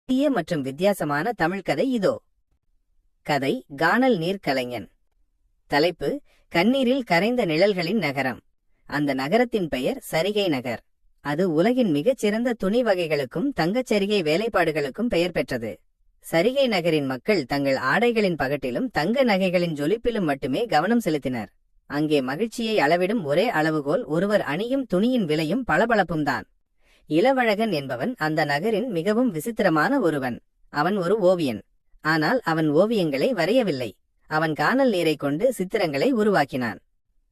புதிய மற்றும் வித்தியாசமான தமிழ் கதை இதோ. கதை கானல் நீர் கலைஞன். தலைப்பு: கண்ணீரில் கரைந்த நிழல்களின் நகரம். அந்த நகரத்தின் பெயர் சரிகை நகர். அது உலகின் மிகச் சிறந்த துணி வகைகளுக்கும் தங்கச்சரிகை வேலைப்பாடுகளுக்கும் பெயர் பெற்றது. சரிகை நகரின் மக்கள் தங்கள் ஆடைகளின் பகட்டிலும் தங்க நகைகளின் ஜொலிப்பிலும் மட்டுமே கவனம் செலுத்தினர். அங்கே மகிழ்ச்சியை அளவிடும் ஒரே அளவுகோல் ஒருவர் அணியும் துணியின் விலையும் பளபளப்பும்தான். இளவழகன் என்பவன் அந்த நகரின் மிகவும் விசித்திரமான ஒருவன். அவன் ஒரு ஓவியன். ஆனால் அவன் ஓவியங்களை வரையவில்லை. அவன் கானல் நீரை கொண்டு சித்திரங்களை உருவாக்கினான்.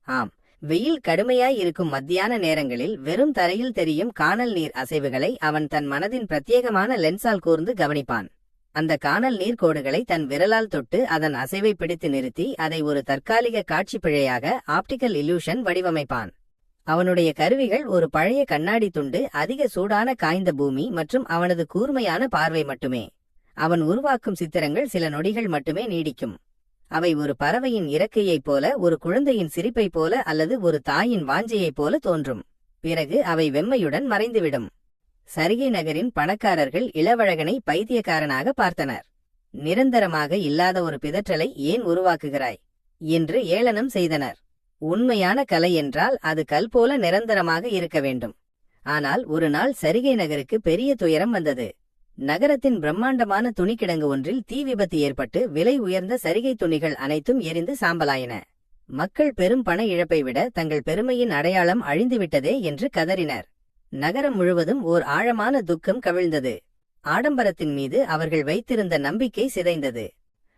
ஆம், வெயில் கடுமையாயிருக்கும் மத்தியான நேரங்களில் வெறும் தரையில் தெரியும் கானல் நீர் அசைவுகளை அவன் தன் மனதின் பிரத்யேகமான லென்ஸால் கூர்ந்து கவனிப்பான். அந்த கானல் நீர் கோடுகளை தன் விரலால் தொட்டு அதன் அசைவை பிடித்து நிறுத்தி அதை ஒரு தற்காலிக காட்சி பிழையாக ஆப்டிக்கல் இல்யூஷன் வடிவமைப்பான். அவனுடைய கருவிகள் ஒரு பழைய கண்ணாடி துண்டு, அதிக சூடான காய்ந்த பூமி மற்றும் அவனது கூர்மையான பார்வை மட்டுமே. அவன் உருவாக்கும் சித்திரங்கள் சில நொடிகள் மட்டுமே நீடிக்கும். அவை ஒரு பறவையின் இறக்கையைப் போல, ஒரு குழந்தையின் சிரிப்பைப் போல அல்லது ஒரு தாயின் வாஞ்சையைப் போல தோன்றும். பிறகு அவை வெம்மையுடன் மறைந்துவிடும். சரிகை நகரின் பணக்காரர்கள் இளவழகனை பைத்தியக்காரனாக பார்த்தனர். நிரந்தரமாக இல்லாத ஒரு பிதற்றலை ஏன் உருவாக்குகிறாய் என்று ஏளனம் செய்தனர். உண்மையான கலை என்றால் அது கல் போல நிரந்தரமாக இருக்க வேண்டும். ஆனால் ஒரு நாள் சரிகை நகருக்கு பெரிய துயரம் வந்தது. நகரத்தின் பிரம்மாண்டமான துணிக்கிடங்கு ஒன்றில் தீ விபத்து ஏற்பட்டு விலை உயர்ந்த சரிகை துணிகள் அனைத்தும் எரிந்து சாம்பலாயின. மக்கள் பெரும் பண இழப்பை விட தங்கள் பெருமையின் அடையாளம் அழிந்துவிட்டதே என்று கதறினர். நகரம் முழுவதும் ஓர் ஆழமான துக்கம் கவிழ்ந்தது. ஆடம்பரத்தின் மீது அவர்கள் வைத்திருந்த நம்பிக்கை சிதைந்தது.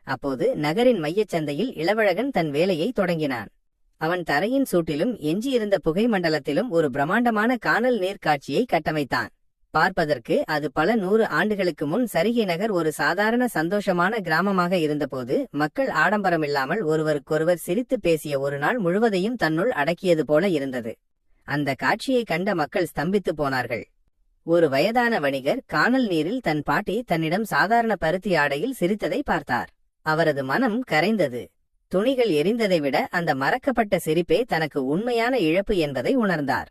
அப்போது நகரின் மையச்சந்தையில் இளவழகன் தன் வேலையை தொடங்கினான். அவன் தரையின் சூட்டிலும் எஞ்சியிருந்த புகை மண்டலத்திலும் ஒரு பிரம்மாண்டமான கானல் நீர் காட்சியை கட்டமைத்தான். பார்ப்பதற்கு அது பல 100 ஆண்டுகளுக்கு முன் சரிகை நகர் ஒரு சாதாரண சந்தோஷமான கிராமமாக இருந்தபோது மக்கள் ஆடம்பரமில்லாமல் ஒருவருக்கொருவர் சிரித்து பேசிய ஒரு நாள் முழுவதையும் தன்னுள் அடக்கியது போல இருந்தது. அந்த காட்சியை கண்ட மக்கள் ஸ்தம்பித்து போனார்கள். ஒரு வயதான வணிகர் கானல் நீரில் தன் பாட்டி தன்னிடம் சாதாரண பருத்தி ஆடையில் சிரித்ததை பார்த்தார். அவரது மனம் கரைந்தது. துணிகள் எரிந்ததை விட அந்த மறக்கப்பட்ட சிரிப்பே தனக்கு உண்மையான இழப்பு என்பதை உணர்ந்தார்.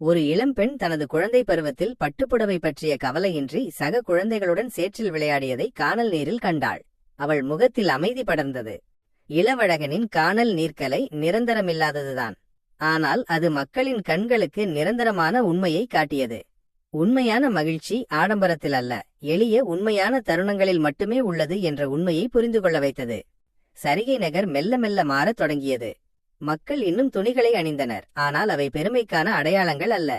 ஒரு இளம்பெண் தனது குழந்தை பருவத்தில் பட்டுப்புடவை பற்றிய கவலையின்றி சக குழந்தைகளுடன் சேற்றில் விளையாடியதை கானல் நீரில் கண்டாள். அவள் முகத்தில் அமைதி படர்ந்தது. இளவழகனின் கானல் நீர்க்கலை நிரந்தரமில்லாததுதான். ஆனால் அது மக்களின் கண்களுக்கு நிரந்தரமான உண்மையை காட்டியது. உண்மையான மகிழ்ச்சி ஆடம்பரத்தில் அல்ல, எளிய உண்மையான தருணங்களில் மட்டுமே உள்ளது என்ற உண்மையை புரிந்து கொள்ள வைத்தது. சரிகை நகர் மெல்ல மெல்ல மாறத் தொடங்கியது. மக்கள் இன்னும் துணிகளை அணிந்தனர், ஆனால் அவை பெருமைக்கான அடையாளங்கள் அல்ல.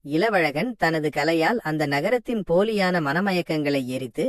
இளவழகன் தனது கலையால் அந்த நகரத்தின் போலியான மனமயக்கங்களை எரித்து